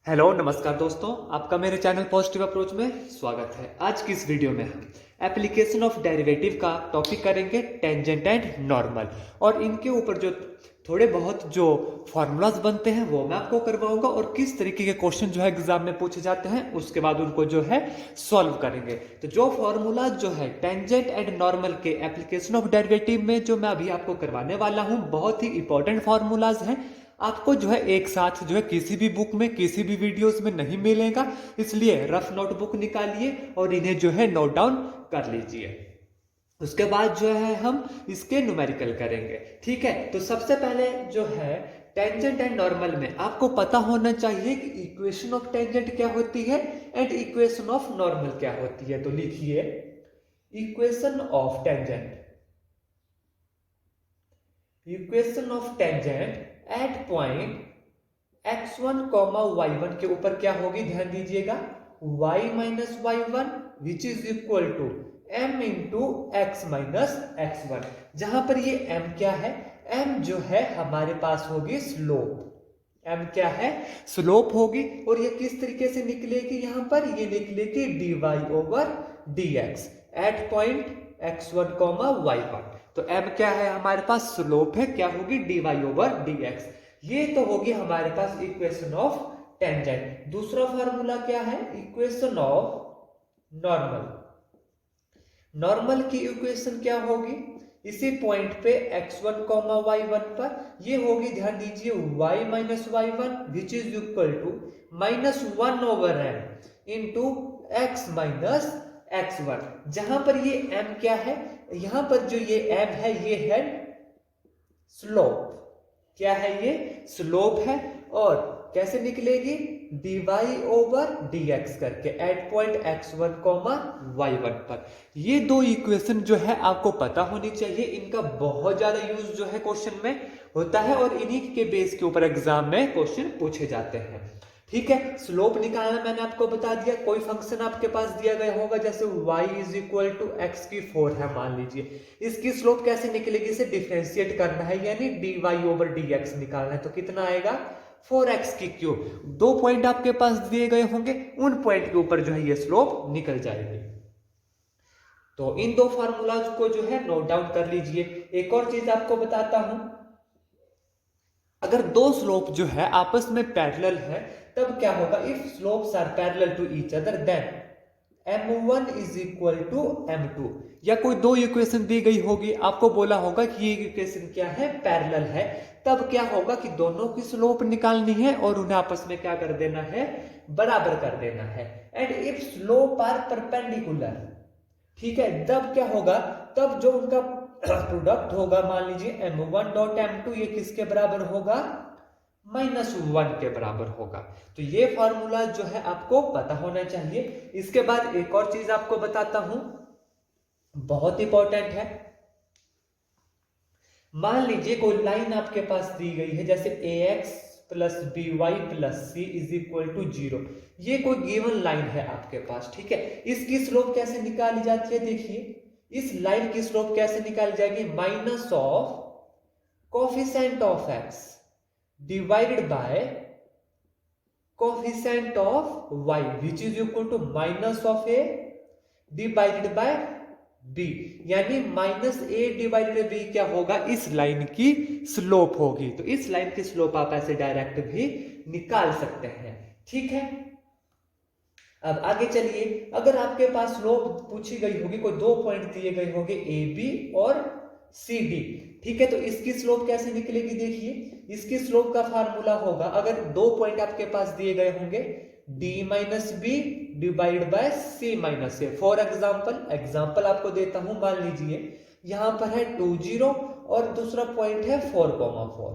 Hello नमस्कार दोस्तों, आपका मेरे चैनल पॉजिटिव अप्रोच में स्वागत है। आज की इस वीडियो में हम एप्लीकेशन ऑफ डेरिवेटिव का टॉपिक करेंगे, टेंजेंट एंड नॉर्मल, और इनके ऊपर जो थोड़े बहुत जो फॉर्मूलाज बनते हैं वो मैं आपको करवाऊंगा और किस तरीके के क्वेश्चन जो है एग्जाम में पूछे जाते हैं उसके बाद उनको जो है सॉल्व करेंगे। तो जो फॉर्मूलाज जो है टेंजेंट एंड नॉर्मल के एप्लीकेशन ऑफ डेरिवेटिव में जो मैं अभी आपको करवाने वाला हूं, बहुत ही इंपॉर्टेंट फॉर्मूलाज हैं। आपको जो है एक साथ जो है किसी भी बुक में किसी भी वीडियोस में नहीं मिलेगा, इसलिए रफ नोटबुक निकालिए और इन्हें जो है नोट डाउन कर लीजिए। उसके बाद जो है हम इसके न्यूमेरिकल करेंगे। ठीक है, तो सबसे पहले जो है टेंजेंट एंड नॉर्मल में आपको पता होना चाहिए कि इक्वेशन ऑफ टेंजेंट क्या होती है एंड इक्वेशन ऑफ नॉर्मल क्या होती है। तो लिखिए equation of tangent at point x1 y1 के ऊपर क्या होगी, ध्यान दीजिएगा, y minus y1 which is equal to m into x minus x1। जहां पर ये m क्या है, m जो है हमारे पास होगी स्लोप। m क्या है, स्लोप होगी। और ये किस तरीके से निकलेगी, यहां पर ये निकलेगी dy over dx at point x1 y1। तो m क्या है हमारे पास, स्लोप है, क्या होगी, dy ओवर dx। ये तो होगी हमारे पास इक्वेशन ऑफ टेंजेंट। दूसरा फार्मूला क्या है, इक्वेशन ऑफ नॉर्मल। नॉर्मल की इक्वेशन क्या होगी, इसी पॉइंट पे x1 y1 पर ये होगी, ध्यान दीजिए, y minus y1 which is equal to -1 over m into x minus x1। जहां पर ये m क्या है, यहां पर जो ये m है ये है स्लोप। क्या है, ये स्लोप है। और कैसे निकलेगी, dy ओवर dx करके एट पॉइंट x1 y1 पर। ये दो इक्वेशन जो है आपको पता होनी चाहिए, इनका बहुत ज्यादा यूज जो है क्वेश्चन में होता है और इन्हीं के बेस के ऊपर एग्जाम में क्वेश्चन पूछे जाते हैं। ठीक है, स्लोप निकालना मैंने आपको बता दिया। कोई फंक्शन आपके पास दिया गया होगा, जैसे y is equal to X की 4 है मान लीजिए, इसकी स्लोप कैसे निकलेगी, इसे डिफरेंशिएट करना है, यानी dy ओवर dx निकालना है। तो कितना आएगा, 4x की क्यूब। दो पॉइंट आपके पास दिए गए होंगे, उन पॉइंट के ऊपर जो है ये स्लोप निकल जाएगी। तो इन दो फार्मूलाज को जो है नोट डाउन कर लीजिए। एक और चीज आपको बताता हूं, अगर दो स्लोप जो है आपस में पैरेलल है तब क्या होगा, if slopes are parallel to each other then m1 is equal to m2। या कोई दो इक्वेशन दी गई होगी, आपको बोला होगा कि ये इक्वेशन क्या है, पैरेलल है, तब क्या होगा कि दोनों की स्लोप निकालनी है और उन्हें आपस में क्या कर देना है, बराबर कर देना है। And if slope are perpendicular, ठीक है, तब क्या होगा, तब जो उनका प्रोडक्ट होगा, मान लीजिए m1 डॉट m2, ये किसके बराबर होगा, -1 के बराबर होगा। तो ये फॉर्मूला जो है आपको पता होना चाहिए। इसके बाद एक और चीज आपको बताता हूं, बहुत इंपॉर्टेंट है। मान लीजिए कोई लाइन आपके पास दी गई है, जैसे ax plus by plus c is equal to 0। ये कोई गिवन लाइन है आपके पास, ठीक है। इसकी स्लोप कैसे निकाली जाती है, देखिए, इस लाइन की स्लोप कैसे निकाली जाएगी, minus of coefficient of x divided by coefficient of y which is equal to minus of a divided by b, यानी -a डिवाइडेड b क्या होगा, इस लाइन की स्लोप होगी। तो इस लाइन की स्लोप आप ऐसे डायरेक्ट भी निकाल सकते हैं। ठीक है, अब आगे चलिए, अगर आपके पास स्लोप पूछी गई होगी, कोई दो पॉइंट दिए गए होंगे ए बी और सी डी, ठीक है, तो इसकी स्लोप कैसे निकलेगी, देखिए, इसकी स्लोप का फार्मूला होगा, अगर दो पॉइंट आपके पास दिए गए होंगे, D minus B divide by C minus A. For example आपको देता हूं, मान लीजिए यहां पर है 2 0 और दूसरा पॉइंट है 4,4।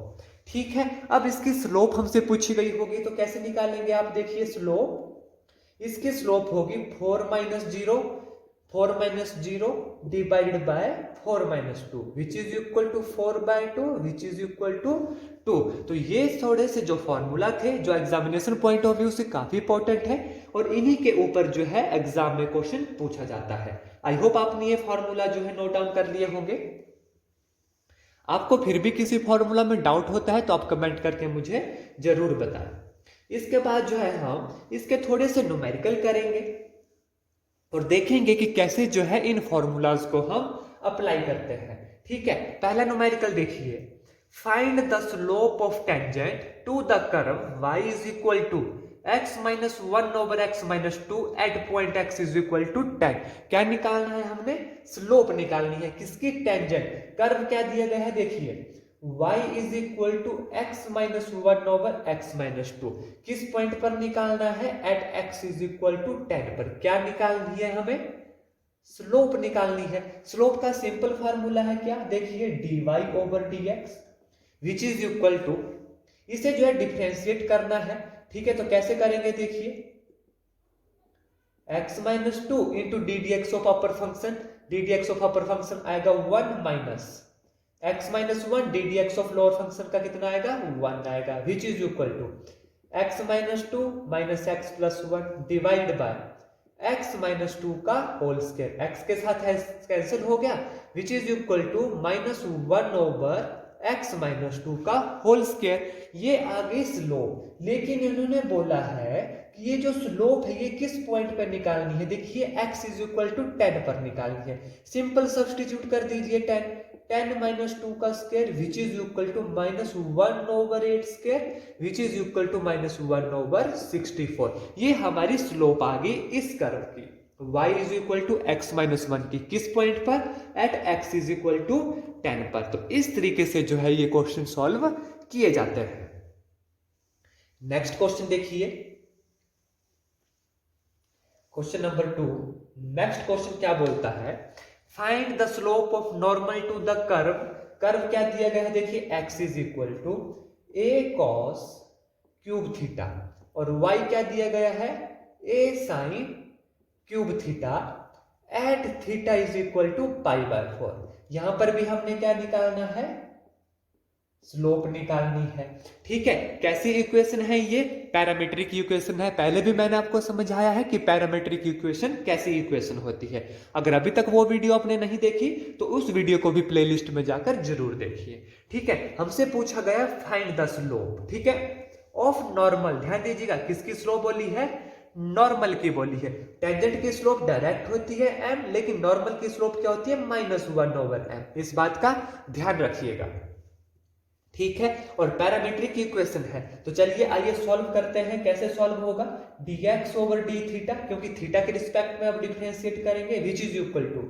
ठीक है, अब इसकी स्लोप हमसे पूछी गई होगी, तो कैसे निकालेंगे आप, देखिए, स्लोप, इसकी स्लोप होगी 4 minus 0 divided by 4 minus 2 which is equal to 4 by 2 which is equal to 2। तो ये थोड़े से जो फॉर्मूला थे जो एग्जामिनेशन पॉइंट ऑफ व्यू से काफी इंपॉर्टेंट है और इन्हीं के ऊपर जो है एग्जाम में क्वेश्चन पूछा जाता है। आई होप आपने ये फॉर्मूला जो है नोट डाउन कर लिए होंगे। आपको फिर भी किसी फॉर्मूला में डाउट होता है तो आप कमेंट करके मुझे जरूर बताएं। इसके बाद जो है हम इसके थोड़े से न्यूमेरिकल करेंगे और देखेंगे कि कैसे जो है इन फॉर्मूलाज को हम अप्लाई करते हैं। ठीक है, पहला न्यूमेरिकल देखिए, find the slope of tangent to the curve y is equal to x minus 1 over x minus 2 at point x is equal to 10। क्या निकालना है हमने? स्लोप निकालनी है। किसकी? टेंजेंट। कर्व क्या दिया गया है? देखिए y is equal to x minus 1 over x minus 2। किस पॉइंट पर निकालना है? At x is equal to 10 पर। क्या निकालनी है हमें? स्लोप निकालनी है। स्लोप का सिंपल फार्मूला है क्या? देखिए dy over dx which is equal to, इसे जो है डिफरेंशिएट करना है। ठीक है, तो कैसे करेंगे? देखिए x minus 2 into D D X of upper function, D D X of upper function आएगा 1 minus x minus 1 D D X of lower function का कितना आएगा? 1 आएगा, which is equal to x minus 2 minus X plus 1 divide by x minus 2 का whole square. x के साथ cancel हो गया, which is equal to minus 1 over x minus 2 का होल स्क्वायर। ये आगे स्लोप, लेकिन इन्होंने बोला है कि ये जो स्लोप है ये किस पॉइंट पर निकालनी है? देखिए x इज इक्वल टू 10 पर निकालनी है। सिंपल सब्स्टिट्यूट कर दीजिए 10 माइनस 2 का square which is equal to minus 1 over 8 square which is equal to minus 1 over 64। ये हमारी स्लोप आ गई इस कर्व की। y is equal to X minus 1 की किस पॉइंट पर? At x is equal to 10 पर। तो इस तरीके से जो है ये क्वेश्चन सॉल्व किए जाते हैं। नेक्स्ट क्वेश्चन देखिए, क्वेश्चन नंबर 2। नेक्स्ट क्वेश्चन क्या बोलता है? Find the slope of normal to the curve. Curve क्या दिया गया है? देखिए x is equal to a cos cube theta और y क्या दिया गया है? a sin cube theta at theta is equal to pi by 4। यहां पर भी हमने क्या निकालना है? स्लोप निकालनी है। ठीक है, कैसी इक्वेशन है ये? पैरामीट्रिक इक्वेशन है। पहले भी मैंने आपको समझाया है कि पैरामीट्रिक इक्वेशन कैसी इक्वेशन होती है। अगर अभी तक वो वीडियो आपने नहीं देखी तो उस वीडियो को भी प्लेलिस्ट में जाकर जरूर देखिए। ठीक है, हमसे पूछा गया फाइंड द स्लोप, ठीक है, ऑफ नॉर्मल। ध्यान दीजिएगा, किसकी स्लोप बोली है? नॉर्मल की बोली है। टेंजेंट की स्लोप डायरेक्ट होती है m, लेकिन नॉर्मल की स्लोप क्या होती है? Minus 1 over m। इस बात का ध्यान रखिएगा। ठीक है, और पैरामीट्रिक इक्वेशन है तो चलिए आइए सॉल्व करते हैं। कैसे सॉल्व होगा? dx ओवर डी थीटा, क्योंकि थीटा के रिस्पेक्ट में अब डिफरेंशिएट करेंगे, which is equal to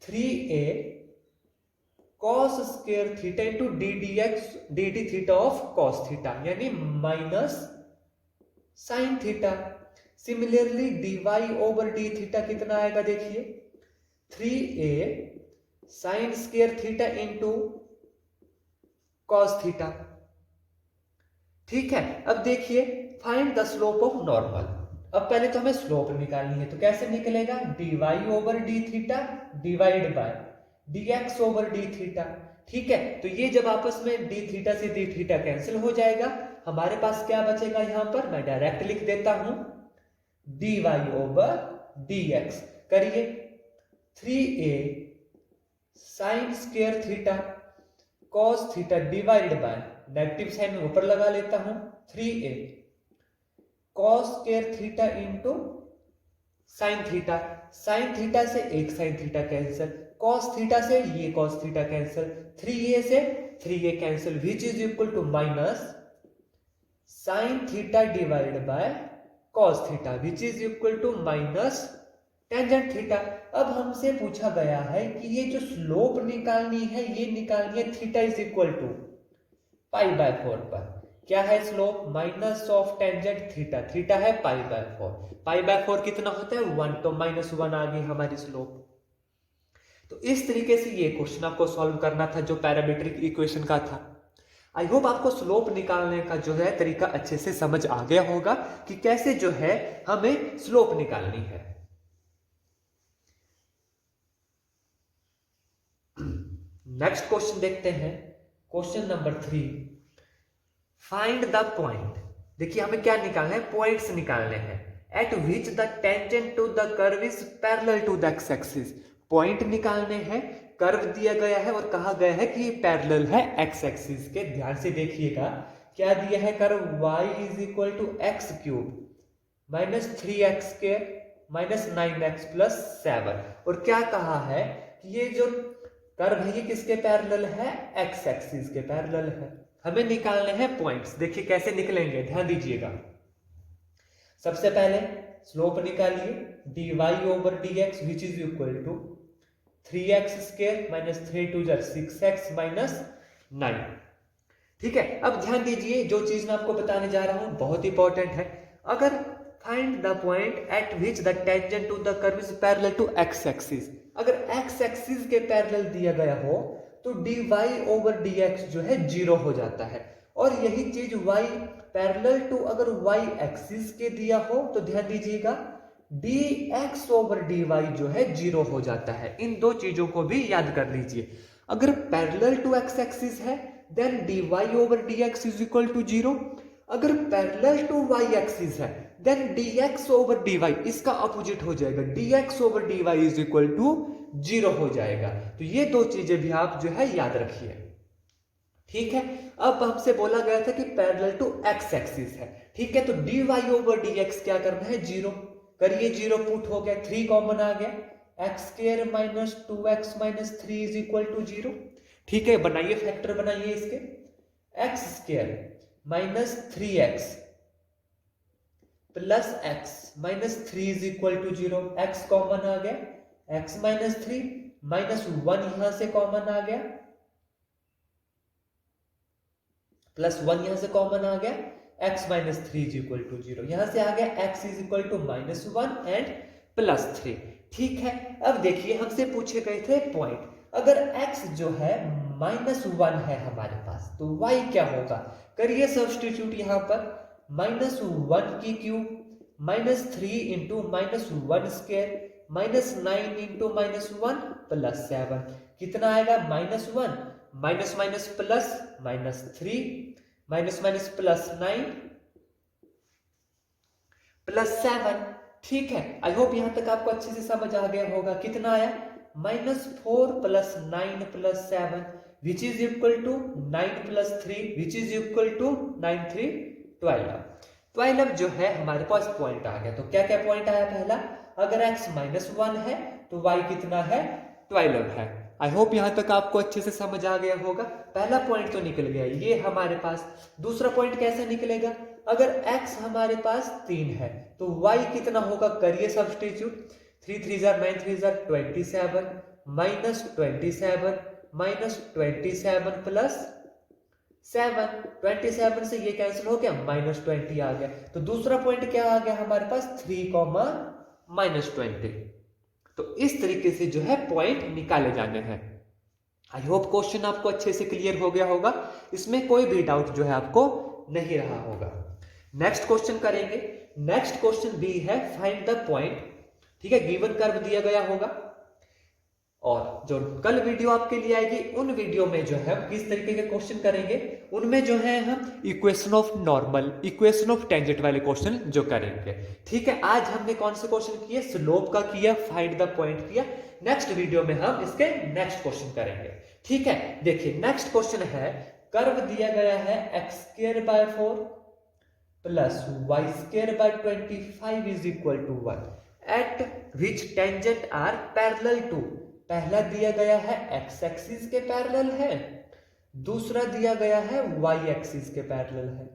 3a cos square theta into D D x d d theta of cos theta, यानी minus sine theta. Similarly dy over d theta कितना आएगा? देखिए 3a sine square theta into cos theta. ठीक है, अब देखिए find the slope of normal. अब पहले तो हमें स्लोप निकालनी है, तो कैसे निकलेगा? dy over d theta divide bye dx over d theta. ठीक है, तो ये जब आपस में डी थीटा से डी थीटा कैंसिल हो जाएगा, हमारे पास क्या बचेगा? यहां पर मैं डायरेक्ट लिख देता हूं dy ओवर dx। करिए 3a sine square theta cos theta divide by, negative sine में ऊपर लगा लेता हूं, 3a cos square theta into sine theta. Sine theta से एक sine theta cancel, cos theta से ये cos थीटा कैंसिल, 3a से 3a cancel, which is equal to minus sine theta divide by cos theta, which is equal to minus tangent theta. अब हमसे पूछा गया है कि ये जो स्लोप निकालनी है ये निकालनी है theta is equal to pi by 4 पर। क्या है slope? Minus of tangent theta, theta है पाई बाय 4। पाई बाय 4 कितना होता है? 1, तो माइनस 1 आ गई हमारी स्लोप। तो इस तरीके से ये क्वेश्चन आपको सॉल्व करना था जो पैरामीट्रिक इक्वेशन का था। आई होप आपको स्लोप निकालने का जो है तरीका अच्छे से समझ आ गया होगा कि कैसे जो है हमें स्लोप निकालनी है। नेक्स्ट क्वेश्चन देखते हैं, question number 3। Find the point. देखिए हमें क्या निकालना है? पॉइंट्स निकालने हैं। At which the tangent to the curve is parallel to the x axis. Point निकालने हैं, कर्व दिया गया है और कहा गया है कि ये पैरेलल है एक्स एक्सिस के। ध्यान से देखिएगा क्या दिया है curve y is equal to x cube minus 3x square minus 9x plus 7। और क्या कहा है कि ये जो कर्व है ये किसके पैरेलल है, x एक्सिस के पैरेलल है। हमें निकालने हैं पॉइंट्स, देखिए कैसे निकलेंगे, ध्यान दीजिएगा। सबसे पहले स्लोप निकालिए dy over dx which is equal to 3x square minus 3 2 6x minus 9। ठीक है, अब ध्यान दीजिए, जो चीज मैं आपको बताने जा रहा हूं बहुत इंपॉर्टेंट है। अगर find the point at which the tangent to the curve is parallel to x axis, अगर x एक्सिस के पैरेलल दिया गया हो तो dy ओवर dx जो है 0 हो जाता है। और यही चीज y पैरेलल टू अगर y एक्सिस के दिया हो तो ध्यान दीजिएगा dx ओवर dy जो है 0 हो जाता है। इन दो चीजों को भी याद कर लीजिए। अगर पैरेलल टू x एक्सिस है then dy over dx is equal to 0। अगर पैरेलल टू y एक्सिस है देन dx ओवर dy इसका अपोजिट हो जाएगा, dx over dy is equal to 0 हो जाएगा। तो ये दो चीजें भी आप जो है याद रखिए। ठीक है, अब हमसे बोला गया था कि पैरेलल टू x एक्सिस है। ठीक है, तो dy ओवर dx क्या करना है, 0 करिए, 0 पुट हो गया, 3 कॉमन आ गया, x square minus 2x minus 3 is equal to 0। ठीक है, बनाइए फैक्टर बनाइए इसके, x square minus 3x plus x minus 3 is equal to 0। x common आ गया, x माइनस 3 माइनस 1 यहां से कॉमन आ गया, प्लस 1 यहां से कॉमन आ गया, x minus 3 is equal to 0। यहां से आ गया x is equal to minus 1 and plus 3। ठीक है, अब देखिए हमसे पूछे गए थे पॉइंट, अगर x जो है माइनस 1 है हमारे पास तो y क्या होगा, करिए सब्स्टिट्यूट यहां पर, माइनस 1 की cube minus 3 into minus 1 square minus 9 into minus 1 plus 7, कितना आएगा, minus 1 minus minus plus minus 3 minus minus plus 9 plus 7। ठीक है, आई होप यहां तक आपको अच्छे से समझ आ गया होगा। कितना आया, minus 4 plus 9 plus 7 which is equal to 9 plus 3 which is equal to 9 3 12 जो है हमारे पास पॉइंट आ गया। तो क्या क्या पॉइंट आया, पहला अगर x माइनस 1 है तो y कितना है, 12 है। आई होप यहां तक आपको अच्छे से समझ आ गया होगा। पहला पॉइंट तो निकल गया ये हमारे पास। दूसरा पॉइंट कैसे निकलेगा, अगर x हमारे पास 3 है तो y कितना होगा, करिए सब्स्टिट्यूट, 3 3 9 3 27 माइनस 27 माइनस 27 प्लस 7, 27 से ये कैंसिल हो गया, माइनस 20 आ गया। तो दूसरा पॉइंट क्या आ गया हमारे पास, 3 माइनस 20। तो इस तरीके से जो है पॉइंट निकाले जाने हैं। आई होप क्वेश्चन आपको अच्छे से क्लियर हो गया होगा, इसमें कोई भी डाउट जो है आपको नहीं रहा होगा। नेक्स्ट क्वेश्चन करेंगे। नेक्स्ट क्वेश्चन भी है फाइंड द पॉइंट। ठीक है, गिवन कर्व दिया गया होगा और जो कल वीडियो आपके लिए आएगी उन वीडियो में जो है किस तरीके के क्वेश्चन करेंगे, उनमें जो है हम equation of normal, equation of tangent वाले क्वेश्चन जो करेंगे। ठीक है, आज हमने कौन से क्वेश्चन किए, स्लोप का किया, फाइंड द पॉइंट किया। नेक्स्ट वीडियो में हम इसके नेक्स्ट क्वेश्चन करेंगे। ठीक है, देखिए नेक्स्ट क्वेश्चन है, कर्व दिया गया है x square by 4 plus y square by 25 is equal to 1 at which tangent are parallel to. पहला दिया गया है x एक्सिस के पैरेलल है, दूसरा दिया गया है y एक्सिस के पैरेलल है।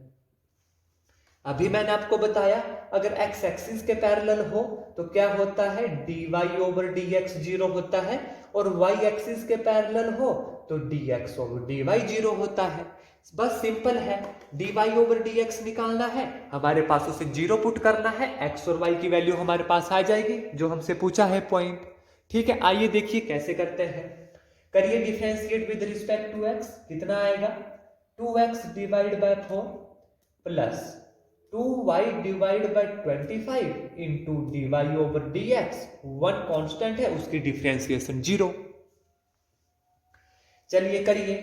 अभी मैंने आपको बताया अगर x एक्सिस के पैरेलल हो तो क्या होता है, dy ओवर dx 0 होता है, और y एक्सिस के पैरेलल हो तो dx ओवर dy 0 होता है। बस सिंपल है, dy ओवर dx निकालना है, हमारे पास उसे 0 पुट करना है, x और y की वैल्यू हमारे पास आ जाएगी जो हमसे पूछा है पॉइंट। ठीक है, आइए देखिए कैसे करते हैं। करिए differentiate with respect to x, कितना आएगा, 2x divide by 4 plus 2y divide by 25 into dy over dx, 1 constant है उसकी डिफरेंशिएशन 0। चलिए करिए,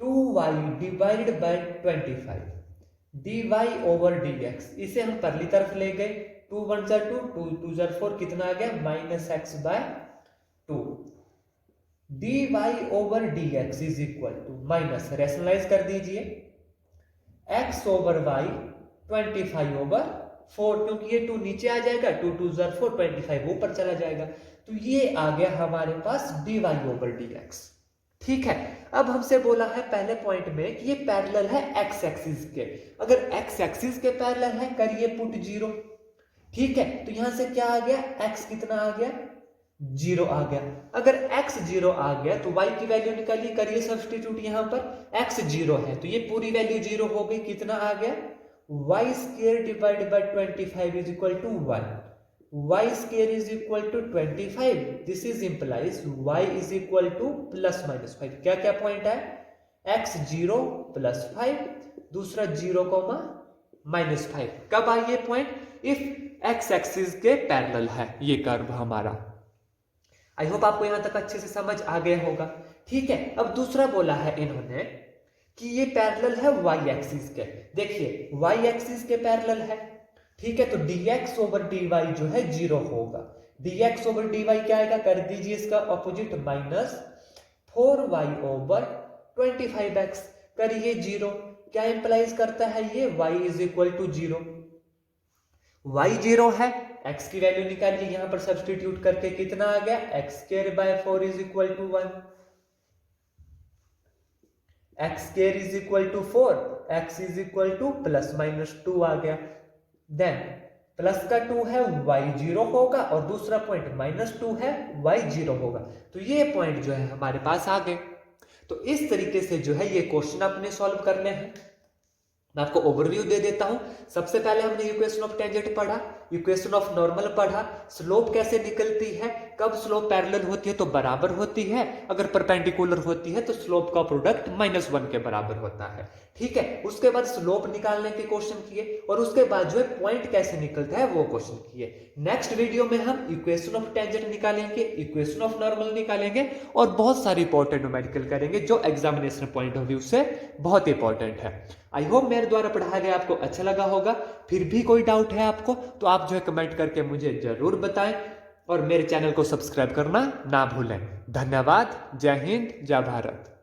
2y divide by 25 dy over dx, इसे हम परली तरफ ले गए, 2 1 2 2 2 4, कितना आ गया, minus x by 2 d y over d x is equal to minus, rationalise कर दीजिए, एक्स ओवर वाई 25 ओवर 4, क्योंकि ये 2 नीचे आ जाएगा, 2 2 ज़र 4, 25 ऊपर चला जाएगा, तो ये आ गया हमारे पास d y over d x. ठीक है, अब हमसे बोला है पहले पॉइंट में कि ये पैरेलल है एक्स एक्सिस के, अगर एक्स एक्सिस के पैरेलल है करिए पुट 0। ठीक है, तो यहां से क्या आ गया, x कितना आ गया, 0 आ गया। अगर x 0 आ गया तो y की वैल्यू निकालिए, करिए सब्स्टिट्यूट, यहां पर x 0 है तो ये पूरी वैल्यू 0 हो गई, कितना आ गया, y square divide by 25 is equal to 1, y square is equal to 25, this is implies y is equal to plus minus 5। क्या क्या पॉइंट है, x 0 प्लस 5, दूसरा 0 माइनस 5। कब आई ये पॉइंट, इफ एक्स एक्सिस के पैरेलल है ये कर्व हमारा। आई होप आपको यहां तक अच्छे से समझ आ गया होगा। ठीक है, अब दूसरा बोला है इन्होंने कि ये पैरेलल है वाई एक्सिस के। देखिए वाई एक्सिस के पैरेलल है, ठीक है, तो dx ओवर dy जो है 0 होगा। dx ओवर dy क्या आएगा, कर दीजिए इसका opposite, minus 4y over 25x, करिए 0। क्या इंप्लाइज करता है ये, y is equal to 0, y 0 है, x की वैल्यू निकालिए, यहां पर सब्स्टिट्यूट करके कितना आ गया, x square by 4 is equal to 1, x square is equal to 4, x is equal to plus minus 2 आ गया। देन प्लस का 2 है, y 0 होगा, और दूसरा पॉइंट माइनस 2 है, y 0 होगा, तो ये पॉइंट जो है हमारे पास आ गए। तो इस तरीके से जो है ये क्वेश्चन अपने सॉल्व करने हैं। मैं आपको ओवरव्यू दे देता हूं। सबसे पहले हमने इक्वेशन ऑफ टेंजेंट पढ़ा, इक्वेशन ऑफ नॉर्मल पढ़ा, स्लोप कैसे निकलती है, कब स्लोप पैरेलल होती है तो बराबर होती है, अगर परपेंडिकुलर होती है तो स्लोप का प्रोडक्ट -1 के बराबर होता है। ठीक है, उसके बाद स्लोप निकालने के क्वेश्चन किए, और उसके बाद जो है पॉइंट कैसे निकलता है वो क्वेश्चन किए। नेक्स्ट वीडियो में हम इक्वेशन ऑफ टेंजेंट निकालेंगे, इक्वेशन ऑफ नॉर्मल निकालेंगे, और बहुत सारी इंपॉर्टेंट न्यूमेरिकल करेंगे जो एग्जामिनेशन पॉइंट ऑफ व्यू से बहुत इंपॉर्टेंट है। आई होप मेरे द्वारा पढ़ाया गया आपको अच्छा लगा होगा। फिर भी कोई डाउट है आपको तो आप जो है कमेंट करके मुझे जरूर बताएं, और मेरे चैनल को सब्सक्राइब करना ना भूलें। धन्यवाद, जय हिंद, जय भारत।